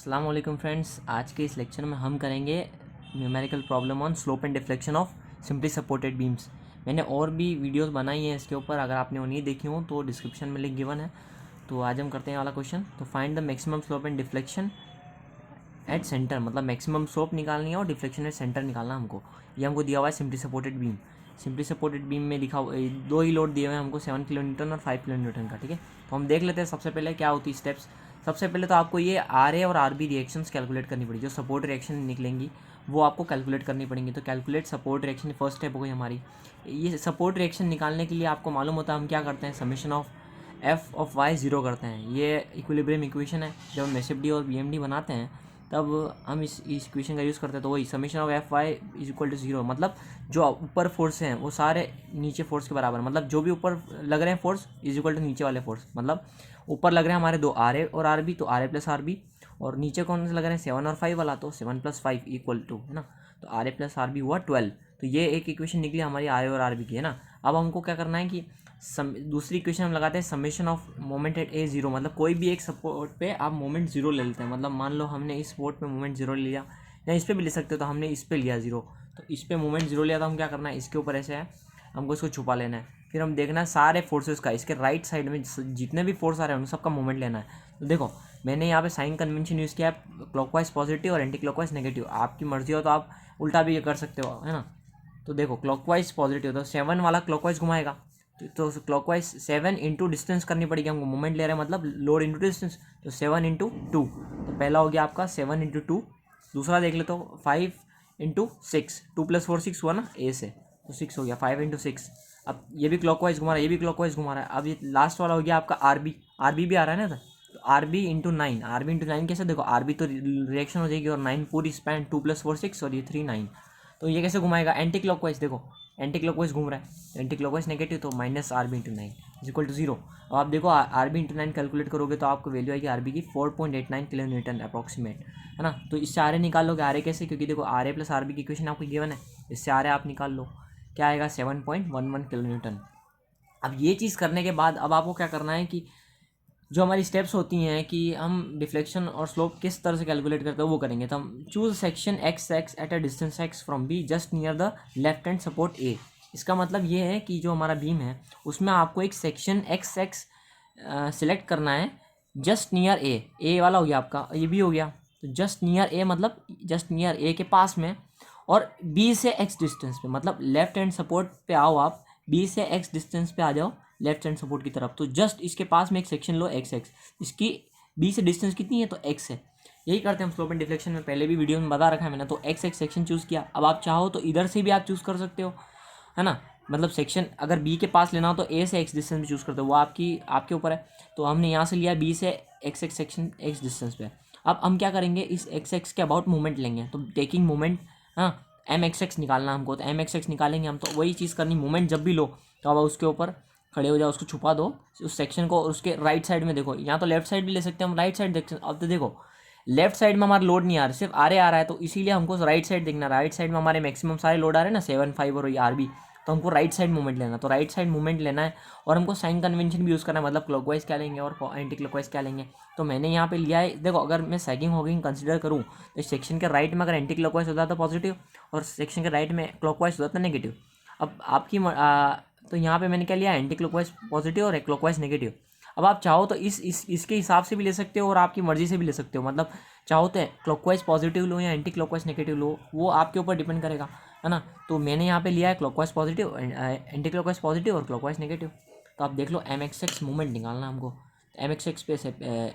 अस्सलाम वालेकुम फ्रेंड्स। आज के इस लेक्चर में हम करेंगे numerical problem on slope and deflection of simply supported beams. मैंने और भी वीडियोस बनाई हैं इसके ऊपर, अगर आपने वो नहीं देखी हो तो डिस्क्रिप्शन में लिंक गिवन है। तो आज हम करते हैं वाला क्वेश्चन। तो find the maximum slope and deflection at centre, मतलब मैक्सिमम स्लोप निकालनी है और डिफ्लेक्शन एट सेंटर निकालना हमको। ये हमको दिया हुआ है simply supported beam. Simply supported beam में लिखा हुआ दो ही लोड दिए हुए हैं हमको, 7 किलो न्यूटन और 5 किलो न्यूटन का। ठीक है, तो हम देख लेते हैं सबसे पहले क्या होती है स्टेप्स। सबसे पहले तो आपको ये आर ए और आर बी रिएक्शंस कैलकुलेट करनी पड़ेगी। जो सपोर्ट रिएक्शन निकलेंगी वो आपको कैलकुलेट करनी पड़ेंगी। तो calculate support reaction first step हो गई हमारी। ये सपोर्ट रिएक्शन निकालने के लिए आपको मालूम होता है हम क्या करते हैं, summation of F of Y zero करते हैं। ये इक्विलिब्रियम इक्वेशन है। जब हम एस एफ डी और बी एम डी बनाते हैं तब हम इस इक्वेशन का यूज़ करते हैं। तो वही summation of F Y is equal to zero, मतलब जो ऊपर फोर्स हैं वो सारे नीचे फोर्स के बराबर, मतलब जो भी ऊपर लग रहे हैं फोर्स इज इक्वल टू नीचे वाले फोर्स। मतलब ऊपर लग रहे हैं हमारे दो आर ए और आर बी, तो R A plus R B, और नीचे कौन से लग रहे हैं 7 और 5 वाला, तो 7 प्लस 5 इक्वल टू, है ना। तो R A plus R B हुआ 12। तो ये एक इक्वेशन निकली हमारी आर ए और आर बी की, है ना। अब हमको क्या करना है कि दूसरी इक्वेशन हम लगाते हैं summation of moment at A zero, मतलब कोई भी एक सपोर्ट पे आप मोमेंट ज़ीरो ले लेते हैं। मतलब मान लो हमने इस सपोर्ट पे मोमेंट ज़ीरो लिया, या इस पे भी ले सकते हो, तो हमने इस पे लिया ज़ीरो, तो इस पे मोमेंट ज़ीरो लिया। तो हम क्या करना है, इसके ऊपर ऐसे है, हमको इसको छुपा लेना है। फिर हम देखना है सारे फोर्सेस का, इसके राइट साइड में जितने भी फोर्स आ रहे हैं उन सबका मोमेंट लेना है। तो देखो मैंने यहाँ पे साइन कन्वेंशन यूज़ किया है, क्लॉकवाइज पॉजिटिव और एंटी क्लॉकवाइज नेगेटिव। आपकी मर्जी हो तो आप उल्टा भी कर सकते हो, है ना। तो देखो क्लॉकवाइज पॉजिटिव, तो 7 वाला क्लॉकवाइज घुमाएगा, तो क्लॉकवाइज 7 इंटू डिस्टेंस करनी पड़ेगी हमको। मोमेंट ले रहे हैं मतलब लोड इंटू डिस्टेंस, तो 7 इंटू 2। तो पहला हो गया आपका 7 इंटू 2। दूसरा देख ले तो 5 इंटू 6, 2 प्लस 4 6 हुआ ना ए से, तो 6 हो गया, 5 इंटू 6। अब ये भी क्लॉकवाइज घुमा रहा है, ये भी क्लॉकवाइज घुमा रहा है। अब ये लास्ट वाला हो गया आपका आर बी, आर बी भी आ रहा है ना, तो R B into 9, R B into 9 कैसे, देखो आर बी तो रिएक्शन हो जाएगी और 9 पूरी स्पैन, 2 प्लस 4 6 और ये 3 9। तो ये कैसे घुमाएगा, एंटी क्लॉकवाइज, देखो एंटी क्लॉकवाइज घूम रहा है, एंटी क्लॉकवाइज नेगेटिव, तो minus R B into 9 is equal to 0। अब आप देखो आर बी इंटू 9 कैलकुलेट करोगे तो आपको वैल्यू आएगी आर बी की 4.89 किलो न्यूटन अप्रॉक्सीमेट, है ना। तो इससे आर ए निकाल लोगे, आर ए कैसे, क्योंकि देखो R A plus R B की इक्वेशन आपको गिवन है, इससे आर ए आप निकाल लो, क्या आएगा 7.11 किलो न्यूटन। अब ये चीज़ करने के बाद अब आपको क्या करना है कि जो हमारी स्टेप्स होती हैं कि हम डिफ्लेक्शन और स्लोप किस तरह से कैलकुलेट करते हैं वो करेंगे। तो हम choose section X X at a distance X from B just near the left hand support A. इसका मतलब ये है कि जो हमारा बीम है उसमें आपको एक सेक्शन एक्स एक्स सिलेक्ट करना है जस्ट नियर ए वाला हो गया आपका, ये भी हो गया। तो जस्ट नियर ए मतलब जस्ट नियर ए के पास में, और बी से एक्स डिस्टेंस पे, मतलब लेफ्ट हैंड सपोर्ट पे आओ आप, बी से एक्स डिस्टेंस पे आ जाओ लेफ्ट हैंड सपोर्ट की तरफ, तो जस्ट इसके पास में एक सेक्शन लो एक्स एक्स, इसकी बी से डिस्टेंस कितनी है, तो एक्स है। यही करते हैं हम स्लोप एंड डिफ्लेक्शन में, पहले भी वीडियो में बता रखा है मैंने। तो एक्स एक्स सेक्शन चूज़ किया। अब आप चाहो तो इधर से भी आप चूज़ कर सकते हो, है ना। मतलब सेक्शन अगर बी के पास लेना हो तो ए से एक्स डिस्टेंस भी चूज़ करते हो, वो आपके ऊपर है। तो हमने यहाँ से लिया बी से x x section x distance पे। अब हम क्या करेंगे, इस एक्स एक्स के अबाउट मूवमेंट लेंगे, तो टेकिंग मूवमेंट, हाँ एम एक्स एक्स निकालना हमको, तो एम एक्स एक्स निकालेंगे हम। तो वही चीज़ करनी, मूवमेंट जब भी लो तो अब उसके ऊपर खड़े हो जाओ, उसको छुपा दो उस सेक्शन को, और उसके राइट साइड में देखो, यहाँ तो लेफ्ट साइड भी ले सकते हैं हम, राइट साइड देख सकते। अब तो देखो लेफ्ट साइड में हमारा लोड नहीं आ रहा, सिर्फ आर ए आ रहा है, तो इसीलिए हमको राइट साइड देखना। राइट साइड में हमारे मैक्सिमम सारे लोड आ रहे हैं ना, 7 5 और आर बी, तो हमको राइट साइड मूवमेंट लेना। तो राइट साइड मूवमेंट लेना है, और हमको साइन कन्वेंशन भी यूज़ करना है, मतलब क्लॉकवाइज क्या लेंगे और एंटी क्लॉकवाइज क्या लेंगे। तो मैंने यहाँ पे लिया है, देखो अगर मैं सैगिंग हॉगिंग कंसिडर करूँ तो इस सेक्शन के राइट में अगर एंटी क्लॉकवाइज होता तो पॉजिटिव, और सेक्शन के राइट में क्लॉकवाइज होता था नेगेटिव। अब आपकी तो यहाँ पे मैंने क्या लिया, एंटी क्लॉकवाइज पॉजिटिव और क्लॉकवाइज नेगेटिव। अब आप चाहो तो इसके हिसाब से भी ले सकते हो और आपकी मर्जी से भी ले सकते हो, मतलब चाहो तो क्लॉकवाइज पॉजिटिव लो या एंटी क्लॉकवाइज नेगेटिव लो, वो आपके ऊपर डिपेंड करेगा, है ना। तो मैंने यहाँ पे लिया है clockwise positive, anti clockwise positive और क्लॉकवाइज नेगेटिव। तो आप देख लो एम एक्स एक्स मूवमेंट निकालना हमको, एम एक्स एक्स पे से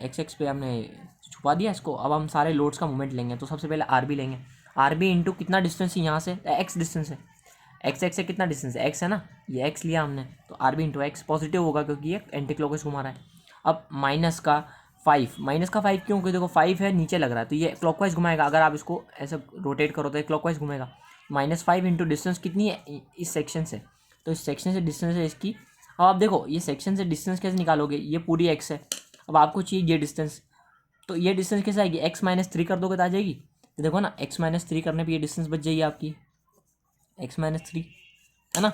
एक्स एक्स पे हमने छुपा दिया इसको। अब हम सारे लोड्स का मूवमेंट लेंगे, तो सबसे पहले आर बी लेंगे। आर बी इंटू कितना डिस्टेंस है यहाँ से, एक्स डिस्टेंस है, एक्स एक्स से कितना डिस्टेंस है, एक्स है ना, ये एक्स लिया हमने, तो R B into X positive होगा क्योंकि ये एंटी क्लॉकवाइज घुमा रहा है। अब माइनस का 5 क्यों, क्योंकि देखो 5 है नीचे लग रहा है, तो ये क्लॉकवाइज घुमाएगा। अगर आप इसको ऐसे रोटेट करो तो ये क्लॉकवाइज घूमेगा। -5 इंटू डिस्टेंस कितनी है इस सेक्शन से, तो इस सेक्शन से डिस्टेंस है इसकी। अब आप देखो ये सेक्शन से डिस्टेंस कैसे निकालोगे, ये पूरी एक्स है, अब आपको चाहिए ये डिस्टेंस, तो ये डिस्टेंस कैसे आएगी, x-3 कर दोगे तो आ जाएगी। तो देखो ना x-3 करने पे ये डिस्टेंस बच जाएगी आपकी x-3, है ना।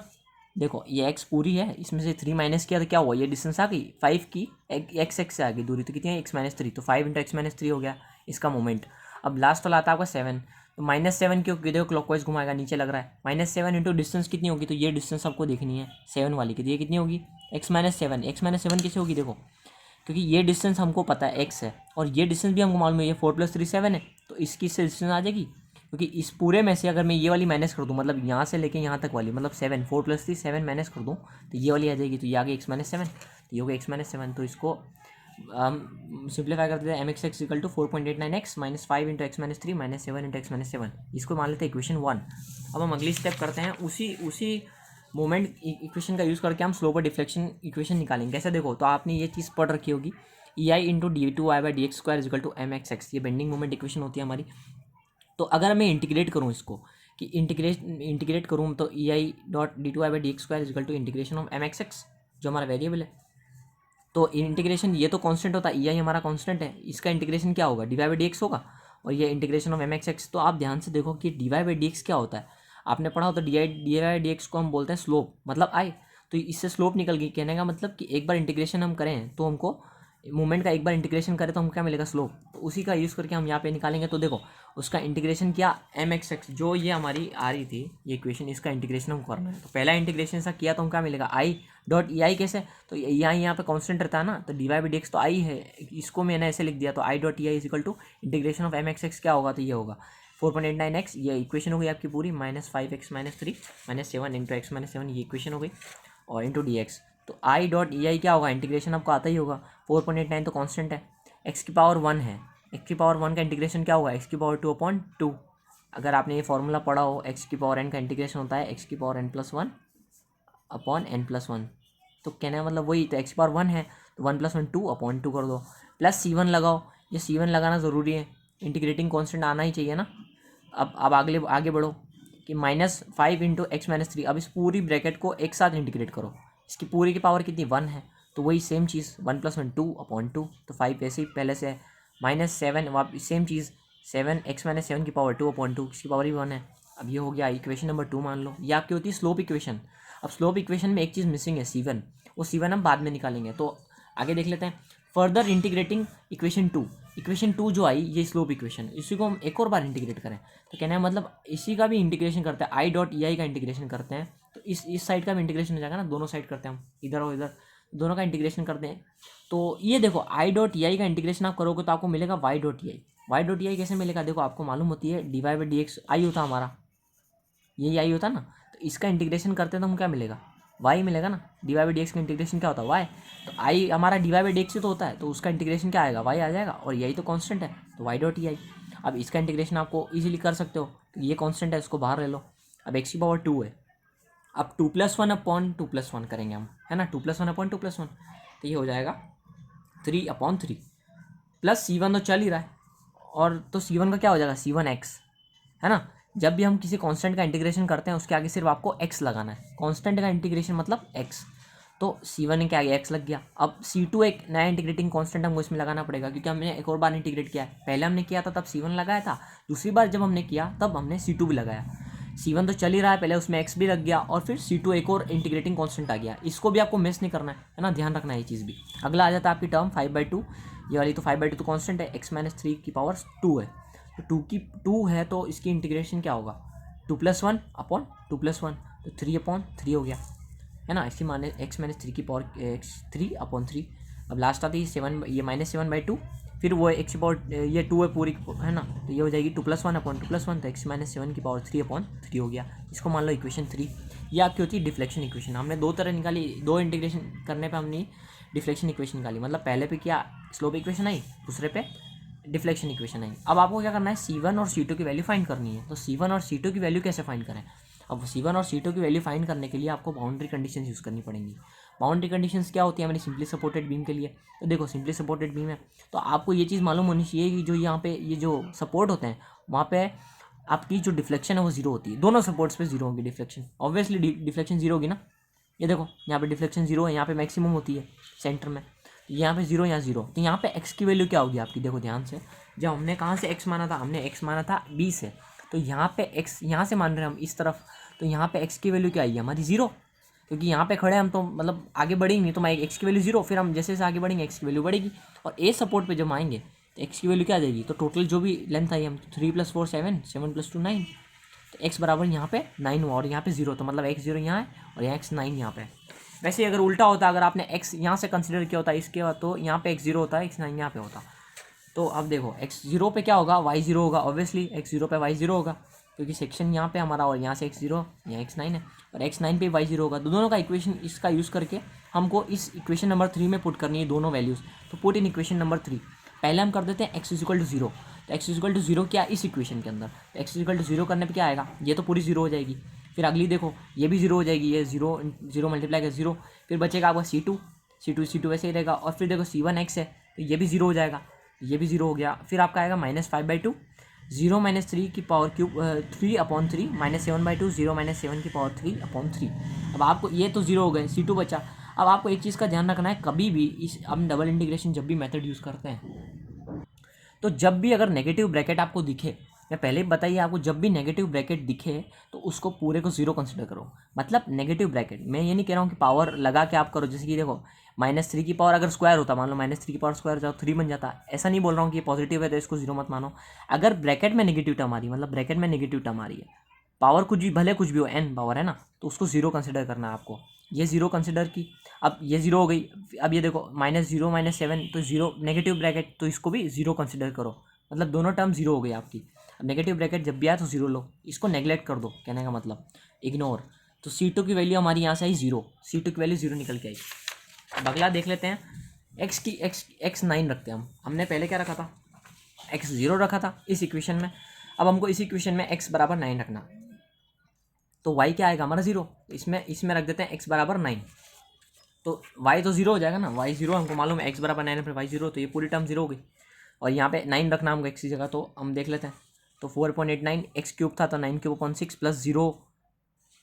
देखो ये x पूरी है, इसमें से 3 माइनस किया तो क्या हुआ, ये डिस्टेंस आ गई 5 की, एक्स एक्स से आ गई दूरी, तो कितनी है x-3, तो 5 इंटू x-3 हो गया। इसका मोमेंट। अब लास्ट वाला आता है आपका 7, तो -7 क्यों, देखो क्लॉकवाइज घुमाएगा, नीचे लग रहा है। -7 इंटू डिस्टेंस कितनी होगी, तो ये डिस्टेंस आपको देखनी है 7 वाली की, तो ये कितनी होगी x-7। x-7 कैसे होगी, देखो क्योंकि ये डिस्टेंस हमको पता है x है, और ये डिस्टेंस भी हमको मालूम है, ये 4 + 3 7 है, तो इसकी से डिस्टेंस आ जाएगी। क्योंकि इस पूरे में से अगर मैं ये वाली माइनस कर दूँ, मतलब यहाँ से लेके यहाँ तक वाली, मतलब 7, 4 + 3 7 माइनस कर दूँ, तो ये वाली आ जाएगी, तो ये आ गई x-7, तो ये हो गया x-7। तो इसको हम सिंप्लीफाई करते थे, mx = 4.89x -5 × x-3 -7 × x-7, इसको मान लेते हैं इक्वेशन 1। अब हम अगली स्टेप करते हैं, उसी मोमेंट इक्वेशन का यूज़ करके हम स्लोप और डिफ्लेक्शन इक्वेशन निकालेंगे। कैसे, देखो तो आपने ये चीज़ पढ़ रखी होगी, EI × d2y/dx² = mxx, ये बेंडिंग मोमेंट इक्वेशन होती है हमारी। तो अगर मैं इंटीग्रेट करूँ इसको, कि इंटीग्रेट करूँ, तो EI.d2y/dx² = mxx, जो हमारा वेरिएबल है। तो इंटीग्रेशन, ये तो कांस्टेंट होता है, EI हमारा कांस्टेंट है, इसका इंटीग्रेशन क्या होगा, dy/dx होगा, और ये इंटीग्रेशन ऑफ mxx। तो आप ध्यान से देखो कि dy/dx क्या होता है, आपने पढ़ा हो तो dy/dx को हम बोलते हैं स्लोप, मतलब आई। तो इससे स्लोप निकल गई, कहने का मतलब कि एक बार इंटीग्रेशन हम करें तो हमको मूवमेंट का एक बार इंटीग्रेशन करें तो हमको क्या मिलेगा, स्लोप। तो उसी का यूज़ करके हम यहाँ पे निकालेंगे। तो देखो उसका इंटीग्रेशन किया mxx, जो ये हमारी आ रही थी ये इक्वेशन, इसका इंटीग्रेशन हम करना है। तो पहला इंटीग्रेशन सा किया तो हम क्या मिलेगा, i.ei कैसे, तो यहाँ पे कांस्टेंट रहता है ना, तो dy/dx तो i है, इसको मैंने ऐसे लिख दिया, तो i.ei = इंटीग्रेशन ऑफ mxx क्या होगा, तो ये होगा 4.89x, ये इक्वेशन हो गई आपकी पूरी, -5x - 3 -7 × x-7, ये इक्वेशन हो गई, और इंटू dx। तो i.ei क्या होगा, इंटीग्रेशन आपको आता ही होगा, 4.89 तो कांस्टेंट है, x⁴ है, x⁴ का इंटीग्रेशन क्या होगा, x⁴2/2। अगर आपने ये फॉर्मूला पढ़ा हो, x⁴n का इंटीग्रेशन होता है x⁴n+1/n+1। तो कहने का मतलब वही, तो x⁴1 है तो 1 + 1 2/2 कर दो, प्लस C1 लगाओ, ये C1 लगाना ज़रूरी है, इंटीग्रेटिंग कांस्टेंट आना ही चाहिए ना। अब आगे बढ़ो कि -5 × x-3, अब इस पूरी ब्रैकेट को एक साथ इंटीग्रेट करो, इसकी पूरी की पावर कितनी 1 है, तो वही सेम चीज़ 1 + 1 2/2, तो 5 ऐसे ही पहले से है, -7 वापस सेम चीज़ 7 x-7 की पावर 2/2, इसकी पावर ही 1 है। अब ये हो गया इक्वेशन नंबर 2 मान लो, ये आपकी होती है स्लोप इक्वेशन। अब स्लोप इक्वेशन में एक चीज़ मिसिंग है, C1, वो C1 हम बाद में निकालेंगे। तो आगे देख लेते हैं, फर्दर इंटीग्रेटिंग इक्वेशन 2 जो आई, ये स्लोप इक्वेशन, इसी को हम एक और बार इंटीग्रेट करें, तो कहना है मतलब इसी का भी इंटीग्रेशन करते हैं, i.ei का इंटीग्रेशन करते हैं, तो इस साइड का भी इंटीग्रेशन हो जाएगा ना, दोनों साइड करते हैं हम, इधर और इधर दोनों का इंटीग्रेशन करते हैं। तो ये देखो i.ei का इंटीग्रेशन आप करोगे तो आपको मिलेगा y.ei कैसे मिलेगा, देखो आपको मालूम होती है dy/dx आई होता हमारा, यही आई होता ना, तो इसका इंटीग्रेशन करते हैं तो हमको क्या मिलेगा, y मिलेगा ना, dy/dx का इंटीग्रेशन क्या होता है y, तो i हमारा dy/dx से तो होता है, तो उसका इंटीग्रेशन क्या आएगा, y आ जाएगा, और यही तो कांस्टेंट है, तो y.ei। अब इसका इंटीग्रेशन आपको इजीली कर सकते हो, तो ये कांस्टेंट है, इसको बाहर ले लो। अब x⁴2 है, अब 2 + 1/2 + 1 करेंगे हम, है ना, 2 + 1/2 + 1, तो ये हो जाएगा 3/3, प्लस C1 तो चल ही रहा है, और तो C1 का क्या हो जाएगा, C1x, है ना। जब भी हम किसी कांस्टेंट का इंटीग्रेशन करते हैं उसके आगे सिर्फ आपको x लगाना है, कांस्टेंट का इंटीग्रेशन मतलब x, तो C1 के आगे x लग गया। अब C2 एक नया इंटीग्रेटिंग कांस्टेंट हमको इसमें लगाना पड़ेगा, क्योंकि हमने एक और बार इंटीग्रेट किया है, पहले हमने किया था तब C1 लगाया था, दूसरी बार जब हमने किया तब हमने C2 भी लगाया। C1 तो चल ही रहा है, पहले उसमें x भी लग गया, और फिर C2 एक और इंटीग्रेटिंग कांस्टेंट आ गया, इसको भी आपको मिस नहीं करना है ना, ध्यान रखना है ये चीज़ भी। अगला आ जाता है आपकी टर्म 5/2, ये वाली तो 5/2 तो कांस्टेंट है, x-3 की पावर 2 है, तो 2 है, तो इसकी इंटीग्रेशन क्या होगा, 2 + 1/2 + 1, तो 3/3 हो गया, है ना। इसकी माने x-3 की पावर 3/3। अब लास्ट आती है 7, ये -7/2, फिर वो ये 2 है पूरी, है ना, तो ये हो जाएगी 2 + 1/2 + 1, तो x-7 की पावर 3/3 हो गया, इसको मान लो इक्वेशन 3। ये आपकी होती है डिफ्लेक्शन इक्वेशन। हमने दो तरह निकाली, दो इंटीग्रेशन करने पे हमने डिफ्लेक्शन इक्वेशन निकाली, मतलब पहले पे क्या स्लोप इक्वेशन आई, दूसरे पे डिफ्लेक्शन इक्वेशन आई। अब आपको क्या करना है, C1 और C2 की वैल्यू फाइंड करनी है। तो C1 और C2 की वैल्यू कैसे फाइंड करें, अब C1 और C2 की वैल्यू फाइंड करने के लिए आपको बाउंड्री कंडीशंस यूज़ करनी पड़ेंगी। बाउंड्री कंडीशंस क्या होती है हमारी सिंपली सपोर्टेड बीम के लिए, तो देखो सिंपली सपोर्टेड बीम है तो आपको ये चीज़ मालूम होनी चाहिए कि जो यहाँ पे ये जो सपोर्ट होते हैं वहाँ पे आपकी जो डिफ्लेक्शन है वो जीरो होती है, दोनों सपोर्ट्स पे जीरो होगी डिफ्लेक्शन, ऑब्वियसली डिफ्लेक्शन जीरो होगी ना। ये देखो यहाँ पे डिफ्लेक्शन जीरो है, यहाँ पे मैक्सिमम होती है सेंटर में, यहाँ पे जीरो, यहाँ जीरो, तो यहाँ पे एक्स की वैल्यू क्या होगी आपकी, देखो ध्यान से, जब हमने कहाँ से एक्स माना था, हमने एक्स माना था बी से, तो यहाँ पे एक्स यहाँ से मान रहे हैं हम इस तरफ, तो यहाँ पे एक्स की वैल्यू क्या आई है हमारी जीरो, क्योंकि यहाँ पे खड़े हम तो मतलब आगे बढ़ेंगे तो मैं एक्स की वैल्यू जीरो, फिर हम जैसे जैसे आगे बढ़ेंगे एक्स की वैल्यू बढ़ेगी, और ए सपोर्ट पे जब आएंगे तो एक्स की वैल्यू क्या आ जाएगी, तो टोटल जो भी लेंथ आई हम 3 + 4 7, 7 + 2 9, तो एक्स बराबर यहाँ पे 9 हुआ और यहाँ पे 0, तो मतलब x 0 यहाँ है और यहाँ x 9 यहाँ पे है। वैसे अगर उल्टा होता, अगर आपने x यहाँ से कंसिडर किया होता इसके बाद, तो यहाँ पे x 0 होता है, x 9 यहाँ पे होता। तो अब देखो x 0 पे क्या होगा, y 0 होगा, ऑब्वियसली x 0 पे y 0 होगा, क्योंकि सेक्शन यहाँ पे हमारा और यहाँ से x 0, यहाँ x 9 है और x 9 पे y 0 होगा। दोनों का इक्वेशन इसका यूज़ करके हमको इस इक्वेशन नंबर 3 में पुट करनी है दोनों वैल्यूज़। तो पुट इन इक्वेशन नंबर 3, पहले हम कर देते हैं x = 0। तो x = 0 क्या इस इक्वेशन के अंदर, तो x = 0 करने पे क्या आएगा, ये तो पूरी 0 हो जाएगी। फिर अगली देखो ये भी 0 हो जाएगी, ये 0 0 मल्टीप्लाई कर 0, फिर बचेगा आपका C2 वैसे ही रहेगा। और फिर देखो C1x है तो ये भी 0 हो जाएगा, ये भी 0 हो गया। फिर आपका आएगा -5/2, 0 - 3 की पावर क्यूब 3/3, -7/2, 0 - 7 की पावर 3/3। अब आपको ये तो 0 हो गए, C2 बचा। अब आपको एक चीज़ का ध्यान रखना है, कभी भी इस हम डबल इंटीग्रेशन जब भी मेथड यूज़ करते हैं, तो जब भी अगर नेगेटिव ब्रैकेट आपको दिखे, मैं पहले ही बताइए आपको, जब भी नेगेटिव ब्रैकेट दिखे तो उसको पूरे को 0 कंसिडर करो। मतलब नेगेटिव ब्रैकेट, मैं ये नहीं कह रहा हूँ कि पावर लगा के आप करो, जैसे कि देखो -3 की पावर अगर स्क्वायर होता, मान लो -3 की पावर स्क्वायर जाओ 3 बन जाता। ऐसा नहीं बोल रहा हूँ कि ये पॉजिटिव है तो इसको 0 मत मानो। अगर ब्रैकेट में नेगेटिव टर्म आ रही है, मतलब ब्रैकेट में नेगेटिव टर्म आ रही है, पावर कुछ भी भले कुछ भी हो, n पावर है ना, तो उसको 0 कंसिडर करना है आपको। ये 0 कंसिडर की, अब ये 0 हो गई। अब ये देखो -0 - 7, तो 0 नेगेटिव ब्रैकेट, तो इसको भी 0 कंसिडर करो। मतलब दोनों टर्म 0 हो गई आपकी। अब नेगेटिव ब्रैकेट जब भी आए तो 0 लो, इसको नेगलेक्ट कर दो, कहने का मतलब इग्नोर। तो C2 की वैल्यू हमारी यहाँ से आई 0, C2 की वैल्यू 0 निकल के आई। अब अगला देख लेते हैं, x 9 रखते हैं हम। हमने पहले क्या रखा था, x 0 रखा था इस इक्वेशन में। अब हमको इस इक्वेशन में x = 9 रखना, तो y क्या आएगा हमारा 0, इसमें रख देते हैं x = 9। तो y तो 0 हो जाएगा ना, y 0 हमको मालूम है, x = 9 फिर y 0, तो ये पूरी टर्म 0 हो गई। और यहाँ पे 9 रखना हमको x की जगह, तो हम देख लेते हैं। तो 4.89 x³ था, तो 9³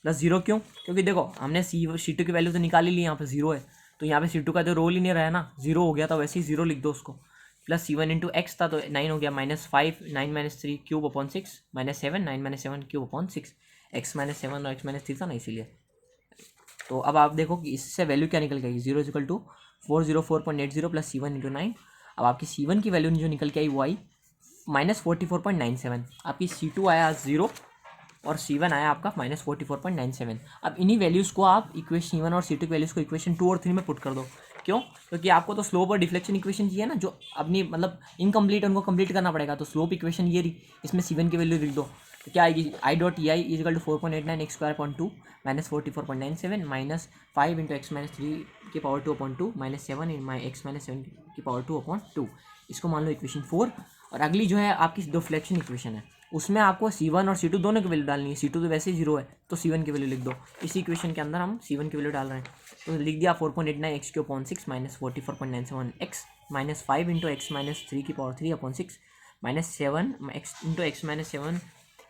+ 0 क्यों, क्योंकि देखो हमने C2 की वैल्यू तो निकाल ही ली, यहाँ पे 0 है, तो यहाँ पे C2 का तो रोल ही नहीं रहा है ना, 0 हो गया, तो वैसे ही 0 लिख दो उसको। प्लस C1 × x था, तो 9 हो गया, -5 9 - 3³ / 6 -7 9 - 7³ / 6, x - 7 और x - 3 था ना, इसीलिए। तो अब आप देखो कि इससे वैल्यू क्या निकल गई, 0 = 404.80 + C1 × 9। अब आपकी C1 की वैल्यू जो निकल के आई वो आई -44.97। आपकी C2 आया 0 और C1 आया आपका -44.97। अब इन्हीं वैल्यूज़ को आप इक्वेशन C1 और C2 की वैल्यूज़ को इक्वेशन 2 और 3 में पुट कर दो। क्यों, क्योंकि आपको तो स्लोप और डिफ्लेक्शन इक्वेशन चाहिए ना, जो अपनी मतलब इनकम्प्लीट उनको कंप्लीट करना पड़ेगा। तो स्लोप इक्वेशन ये रही, इसमें C1 की वैल्यू लिख दो, तो क्या आएगी, I.ei = 4.89 x² / 2 -44.97 -5 × x - 3 की पावर 2/2 -7 × x - 7 की पावर 2/2। इसको मान लो इक्वेशन 4। और अगली जो है आपकी डिफ्लेक्शन इक्वेशन है, उसमें आपको C1 और C2 दोनों की वैल्यू डालनी है। C2 तो वैसे ही 0 है, तो C1 की वैल्यू लिख दो। इसी इक्वेशन के अंदर हम C1 की वैल्यू डाल रहे हैं, तो लिख दिया 4.89 x³ / 6 -44.97 x -5 × x - 3 की पावर 3/6 -7 x × x - 7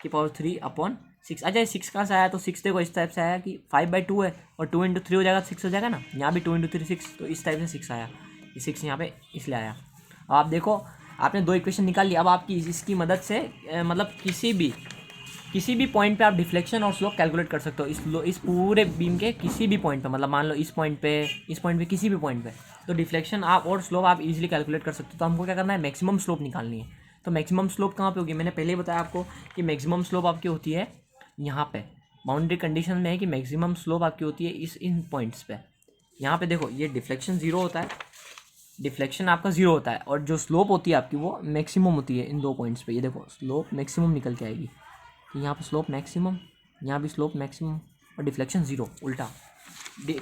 की पावर 3/6। अच्छा 6 कहाँ से आया, तो 6 देखो इस टाइप से आया कि 5/2 है और 2 × 3 हो जाएगा, 6 हो जाएगा ना। यहाँ भी 2 × 3 6, तो इस टाइप से 6 आया, ये 6 यहाँ पे इसलिए आया। अब आप देखो आपने 2 इक्वेशन निकाल लिया। अब आपकी इसकी मदद से मतलब किसी भी पॉइंट पे आप डिफ्लेक्शन और स्लोप कैलकुलेट कर सकते हो। इस पूरे बीम के किसी भी पॉइंट पे, मतलब मान लो इस पॉइंट पे किसी भी पॉइंट पे, तो डिफ्लेक्शन आप और स्लोप आप इजीली कैलकुलेट कर सकते हो। तो हमको क्या करना है, मैक्सिमम स्लोप निकालनी है। तो मैक्सिमम स्लोप कहाँ पे होगी, मैंने पहले ही बताया आपको कि मैक्सिमम स्लोप आपकी होती है यहाँ पे। बाउंड्री कंडीशन में है कि मैक्सिमम स्लोप आपकी होती है इन पॉइंट्स पे। यहाँ पे देखो ये डिफ्लेक्शन 0 होता है, डिफ्लेक्शन आपका 0 होता है, और जो स्लोप होती है आपकी वो मैक्सिमम होती है इन 2 पॉइंट्स पे। ये देखो स्लोप मैक्सिमम निकल के आएगी, तो यहाँ पे स्लोप मैक्सिमम, यहाँ भी स्लोप मैक्सिमम, और डिफ्लेक्शन 0 उल्टा,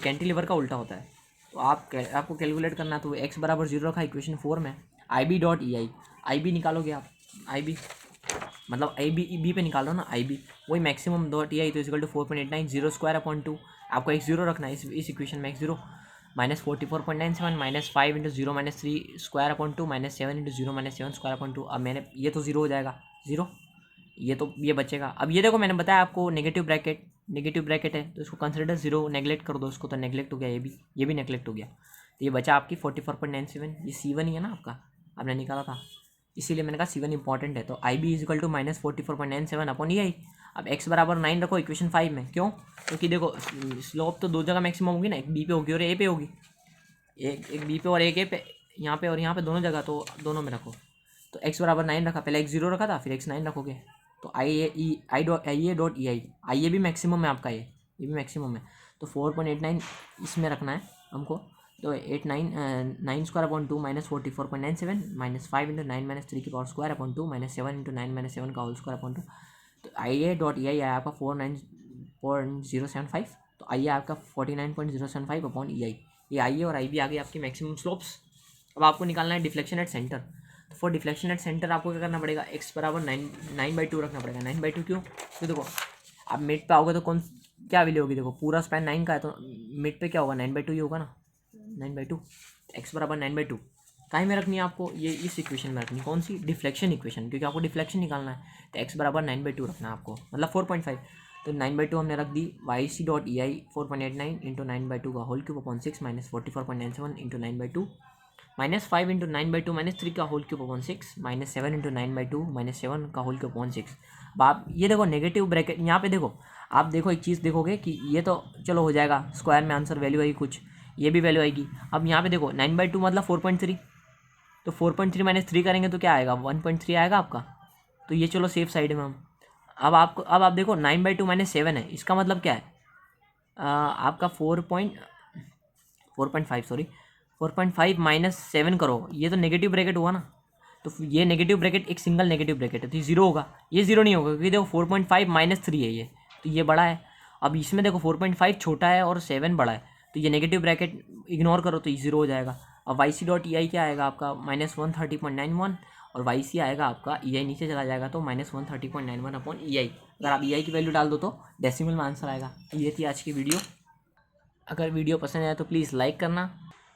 कैंटिलीवर का उल्टा होता है। तो आपको कैलकुलेट करना है, तो x = 0 रखा इक्वेशन 4 में। IB.ei, IB निकालोगे आप, IB मतलब बी पे निकालो ना, IB वही maximum.ei, तो = 4.89 0² / 2। आपको x 0 रखना है इस इक्वेशन में, x 0 -44.97 -5 × 0 - 3² / 2 -7 × 0 - 7² / 2। अब मैंने ये तो 0 हो जाएगा 0, ये बचेगा। अब ये देखो मैंने बताया आपको नेगेटिव ब्रैकेट है, तो इसको कंसिडर 0, नेगलेक्ट कर दो इसको, तो नेगलेक्ट हो गया, ये भी नेगलेक्ट हो गया। तो ये बचा आपकी 44.97, ये C1 ही है ना आपका, आपने निकाला था, इसीलिए मैंने कहा C1 इंपॉर्टेंट है। तो IB = -44.97/ei। अब x = 9 रखो इक्वेशन 5 में। क्यों, क्योंकि देखो स्लोप तो 2 जगह मैक्सिमम होगी ना, एक बी पे होगी और ए पे होगी, एक बी पे और एक ए पे, यहाँ पे और यहाँ पे दोनों जगह, तो दोनों में रखो। तो x बराबर 9 रखा, पहले x 0 रखा था, फिर x 9 रखोगे तो IA भी मैक्सिमम है आपका, ये भी मैक्सिमम है। तो 4.89 इसमें रखना है हमको। तो 9 square upon 2 minus 44.97 minus 5 into 9 minus 3 की power square upon 2 minus 7 into 9 minus 7 का होल स्क्वायर अपॉन 2। तो IA.EI आया आपका 49.075। तो आई आपका 49.075 अपॉन EI। ये आई और आई भी आ गई आपकी मैक्सिमम स्लोप्स। अब आपको निकालना है डिफ्लेक्शन एट सेंटर। तो फॉर डिफ्लेक्शन एट सेंटर आपको क्या करना पड़ेगा, x बराबर 9/2 रखना पड़ेगा। 9/2 क्यों? तो देखो आप मिड पे आओगे तो कौन क्या वैल्यू होगी, देखो पूरा स्पैन 9 का है तो मिड पे क्या होगा, 9/2 ही होगा ना। 9/2 x बराबर 9/2 कहीं में रखनी है आपको, ये इस इक्वेशन में रखनी, कौन सी, डिफ्लेक्शन इक्वेशन, क्योंकि आपको डिफ्लेक्शन निकालना है। तो x बराबर 9/2 रखना है आपको, मतलब 4.5। तो 9/2 हमने रख दी। YC.EI 4.89 इंटू 9/2 का whole cube upon 6 minus 44.97 into 9/2 minus 5 into 9/2 minus 3 का whole cube upon 6 minus 7 into 9/2 minus 7 का होल क्यूब अपॉन 6। अब आप ये देखो नेगेटिव ब्रैकेट यहाँ पे देखो, आप देखो एक चीज़ देखोगे कि ये तो चलो हो जाएगा, स्क्वायर में आंसर वैल्यू आएगी कुछ, ये भी वैल्यू आएगी। अब यहाँ पे देखो 9/2 मतलब 4.3, तो 4.3 माइनस 3 करेंगे तो क्या आएगा, 1.3 आएगा आपका। तो ये चलो सेफ साइड में हम। अब आप देखो 9/2 माइनस 7 है, इसका मतलब क्या है, आपका 4.5 सॉरी 4.5 माइनस 7 करो, ये तो नेगेटिव ब्रैकेट हुआ ना। तो ये नेगेटिव ब्रैकेट एक सिंगल नेगेटिव ब्रैकेट है, तो ये जीरो होगा, ये जीरो नहीं होगा क्योंकि देखो 4.5 माइनस 3 है ये, तो ये बड़ा है। अब इसमें देखो 4.5 छोटा है और 7 बड़ा है, तो ये नेगेटिव ब्रैकेट इग्नोर करो तो ये जीरो हो जाएगा। अब YC.EI क्या आएगा आपका -130.91 और YC आएगा आपका EI नीचे चला जाएगा तो -130.91 अपॉन EI। अगर आप EI की वैल्यू डाल दो तो डेसिमल में आंसर आएगा। ये थी आज की वीडियो। अगर वीडियो पसंद आया तो प्लीज़ लाइक करना,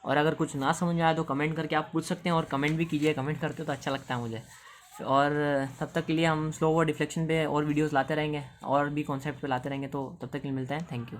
और अगर कुछ ना समझ में आया तो कमेंट करके आप पूछ सकते हैं, और कमेंट भी कीजिए, कमेंट करते हो तो अच्छा लगता है मुझे। और तब तक के लिए हम स्लो और डिफ्लेक्शन पे और वीडियोस लाते रहेंगे और भी कॉन्सेप्ट पे लाते रहेंगे, तो तब तक के लिए मिलते हैं। Thank you.